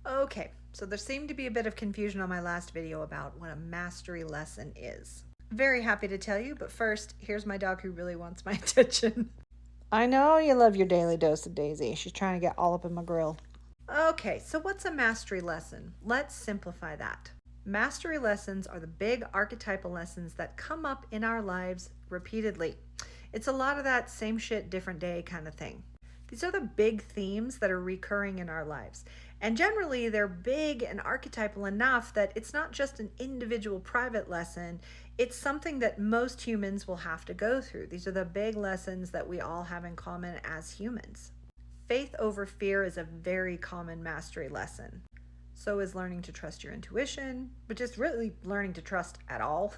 Okay, so there seemed to be a bit of confusion on my last video about what a mastery lesson is. Very happy to tell you, but first, here's my dog who really wants my attention. I know you love your daily dose of Daisy. She's trying to get all up in my grill. Okay, so what's a mastery lesson? Let's simplify that. Mastery lessons are the big archetypal lessons that come up in our lives repeatedly. It's a lot of that same shit, different day kind of thing. These are the big themes that are recurring in our lives. And generally, they're big and archetypal enough that it's not just an individual private lesson, it's something that most humans will have to go through. These are the big lessons that we all have in common as humans. Faith over fear is a very common mastery lesson. So is learning to trust your intuition, but just really learning to trust at all.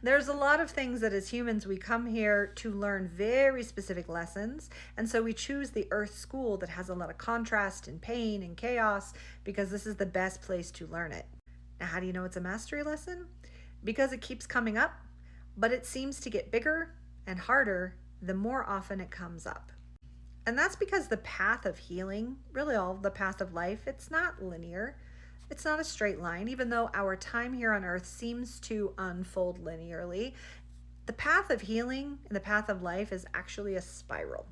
There's a lot of things that as humans we come here to learn very specific lessons, and so we choose the Earth school that has a lot of contrast and pain and chaos because this is the best place to learn it. Now, how do you know it's a mastery lesson? Because it keeps coming up, but it seems to get bigger and harder the more often it comes up. And that's because the path of healing, really all the path of life, it's not linear. It's not a straight line, even though our time here on earth seems to unfold linearly. The path of healing and the path of life is actually a spiral.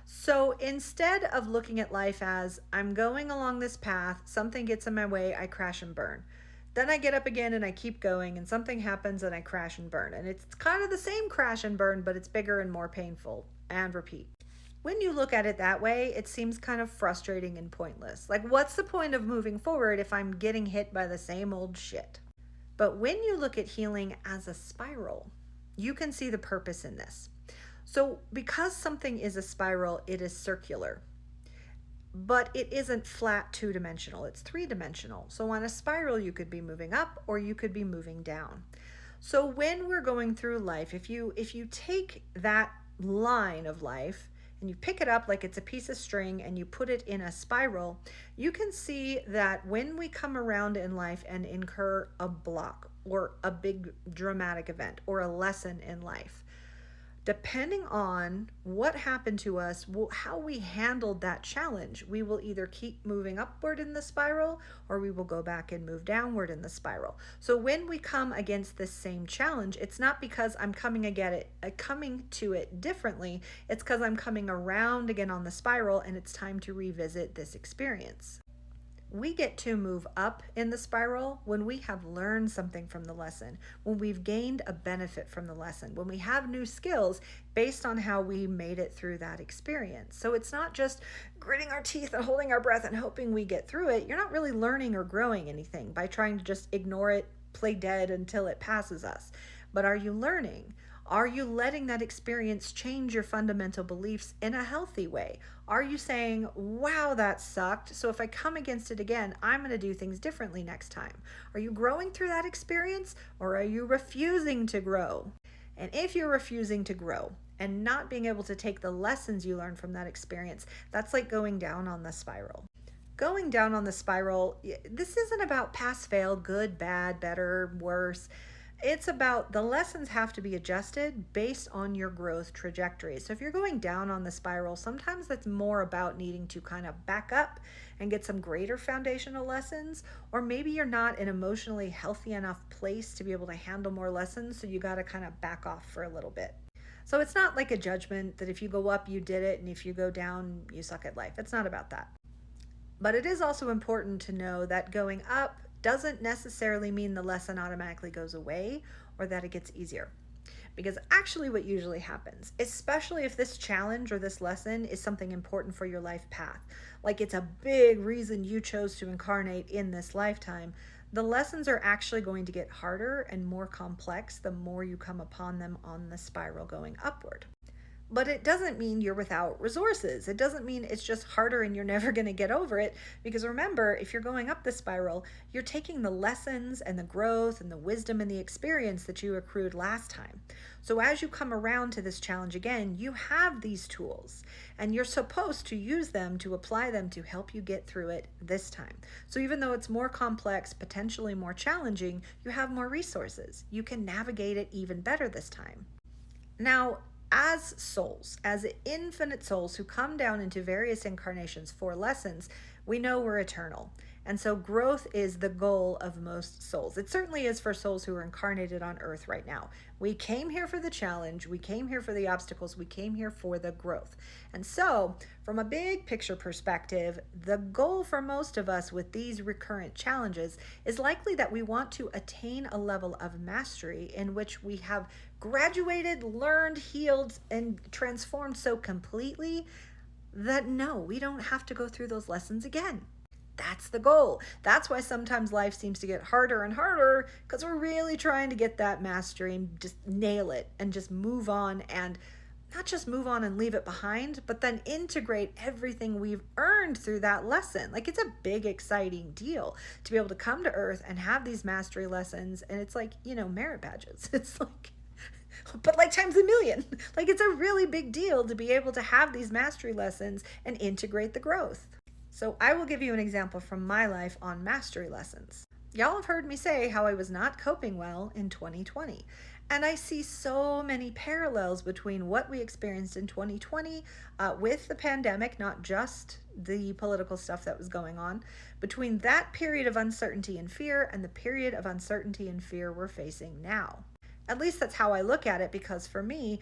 So instead of looking at life as I'm going along this path, something gets in my way, I crash and burn. Then I get up again and I keep going, and something happens and I crash and burn. And it's kind of the same crash and burn, but it's bigger and more painful, and repeat. When you look at it that way, it seems kind of frustrating and pointless. Like, what's the point of moving forward if I'm getting hit by the same old shit? But when you look at healing as a spiral, you can see the purpose in this. So, because something is a spiral, it is circular. But it isn't flat two-dimensional, it's three-dimensional. So on a spiral, you could be moving up or you could be moving down. So when we're going through life, if you take that line of life and you pick it up like it's a piece of string and you put it in a spiral, you can see that when we come around in life and incur a block or a big dramatic event or a lesson in life, depending on what happened to us, how we handled that challenge, we will either keep moving upward in the spiral or we will go back and move downward in the spiral. So when we come against this same challenge, it's not because I'm coming to it differently. It's because I'm coming around again on the spiral and it's time to revisit this experience. We get to move up in the spiral when we have learned something from the lesson, when we've gained a benefit from the lesson, when we have new skills based on how we made it through that experience. So it's not just gritting our teeth and holding our breath and hoping we get through it. You're not really learning or growing anything by trying to just ignore it, play dead until it passes us. But are you learning? Are you letting that experience change your fundamental beliefs in a healthy way? Are you saying, wow, that sucked, so if I come against it again, I'm going to do things differently next time? Are you growing through that experience, or are you refusing to grow? And if you're refusing to grow and not being able to take the lessons you learned from that experience, that's like going down on the spiral. Going down on the spiral, this isn't about pass, fail, good, bad, better, worse. It's about the lessons have to be adjusted based on your growth trajectory. So if you're going down on the spiral, sometimes that's more about needing to kind of back up and get some greater foundational lessons, or maybe you're not an emotionally healthy enough place to be able to handle more lessons, so you got to kind of back off for a little bit. So it's not like a judgment that if you go up, you did it, and if you go down, you suck at life. It's not about that. But it is also important to know that going up doesn't necessarily mean the lesson automatically goes away or that it gets easier. Because actually what usually happens, especially if this challenge or this lesson is something important for your life path, like it's a big reason you chose to incarnate in this lifetime, the lessons are actually going to get harder and more complex the more you come upon them on the spiral going upward. But it doesn't mean you're without resources. It doesn't mean it's just harder and you're never going to get over it. Because remember, if you're going up the spiral, you're taking the lessons and the growth and the wisdom and the experience that you accrued last time. So as you come around to this challenge again, you have these tools and you're supposed to use them to apply them to help you get through it this time. So even though it's more complex, potentially more challenging, you have more resources. You can navigate it even better this time. Now, as souls, as infinite souls who come down into various incarnations for lessons, We know we're eternal. And so growth is the goal of most souls. It certainly is for souls who are incarnated on earth right now. We came here for the challenge. We came here for the obstacles. We came here for the growth. And so from a big picture perspective, the goal for most of us with these recurrent challenges is likely that we want to attain a level of mastery in which we have graduated, learned, healed, and transformed so completely that no, we don't have to go through those lessons again. That's the goal. That's why sometimes life seems to get harder and harder, because we're really trying to get that mastery and just nail it and just move on, and not just move on and leave it behind, but then integrate everything we've earned through that lesson. Like, it's a big, exciting deal to be able to come to earth and have these mastery lessons. And it's like, merit badges. It's like, but like times a million. Like, it's a really big deal to be able to have these mastery lessons and integrate the growth. So I will give you an example from my life on mastery lessons. Y'all have heard me say how I was not coping well in 2020. And I see so many parallels between what we experienced in 2020 with the pandemic, not just the political stuff that was going on, between that period of uncertainty and fear and the period of uncertainty and fear we're facing now. At least that's how I look at it, because for me,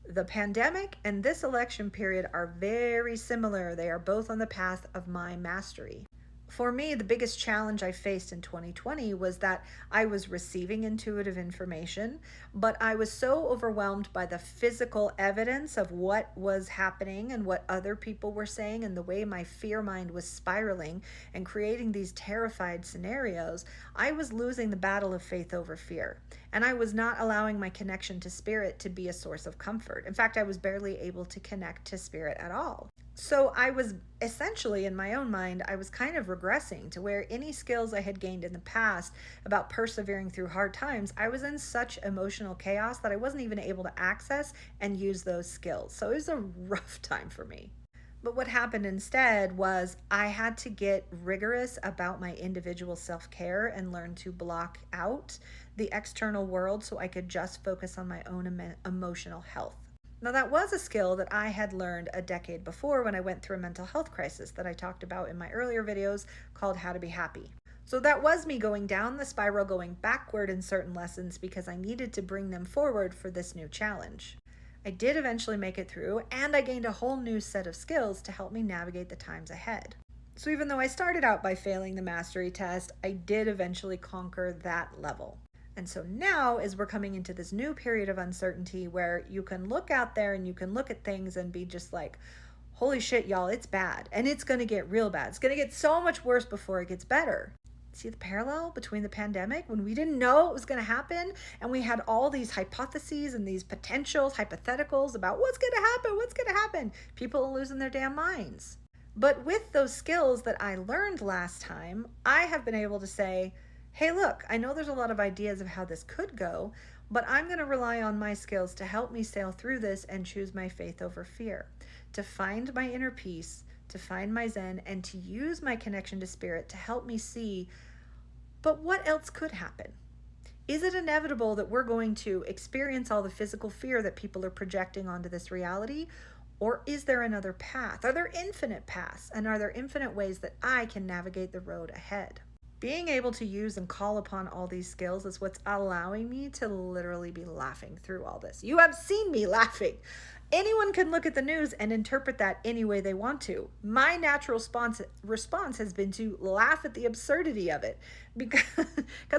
the pandemic and this election period are very similar. They are both on the path of my mastery. For me, the biggest challenge I faced in 2020 was that I was receiving intuitive information, but I was so overwhelmed by the physical evidence of what was happening and what other people were saying, and the way my fear mind was spiraling and creating these terrified scenarios. I was losing the battle of faith over fear, and I was not allowing my connection to spirit to be a source of comfort. In fact, I was barely able to connect to spirit at all. So I was essentially, in my own mind, I was kind of regressing to where any skills I had gained in the past about persevering through hard times, I was in such emotional chaos that I wasn't even able to access and use those skills. So it was a rough time for me. But what happened instead was I had to get rigorous about my individual self-care and learn to block out the external world so I could just focus on my own emotional health. Now, that was a skill that I had learned a decade before when I went through a mental health crisis that I talked about in my earlier videos called How to Be Happy. So that was me going down the spiral, going backward in certain lessons because I needed to bring them forward for this new challenge. I did eventually make it through, and I gained a whole new set of skills to help me navigate the times ahead. So even though I started out by failing the mastery test, I did eventually conquer that level. And so now, as we're coming into this new period of uncertainty where you can look out there and you can look at things and be just like, holy shit, y'all, it's bad. And it's going to get real bad. It's going to get so much worse before it gets better. See the parallel between the pandemic, when we didn't know it was going to happen, and we had all these hypotheses and these potentials, hypotheticals about what's going to happen. People are losing their damn minds. But with those skills that I learned last time, I have been able to say, hey, look, I know there's a lot of ideas of how this could go, but I'm going to rely on my skills to help me sail through this and choose my faith over fear, to find my inner peace, to find my zen, and to use my connection to spirit to help me see, but what else could happen? Is it inevitable that we're going to experience all the physical fear that people are projecting onto this reality? Or is there another path? Are there infinite paths? And are there infinite ways that I can navigate the road ahead? Being able to use and call upon all these skills is what's allowing me to literally be laughing through all this. You have seen me laughing. Anyone can look at the news and interpret that any way they want to. My natural response has been to laugh at the absurdity of it because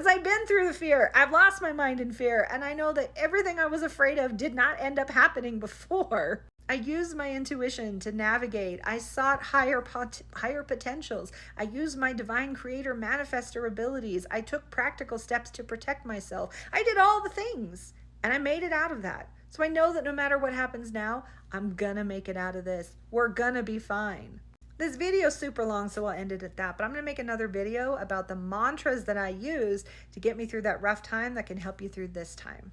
I've been through the fear. I've lost my mind in fear, and I know that everything I was afraid of did not end up happening before. I used my intuition to navigate. I sought higher potentials. I used my divine creator manifestor abilities. I took practical steps to protect myself. I did all the things, and I made it out of that. So I know that no matter what happens now, I'm gonna make it out of this. We're gonna be fine. This video is super long, so I'll end it at that, but I'm gonna make another video about the mantras that I use to get me through that rough time that can help you through this time.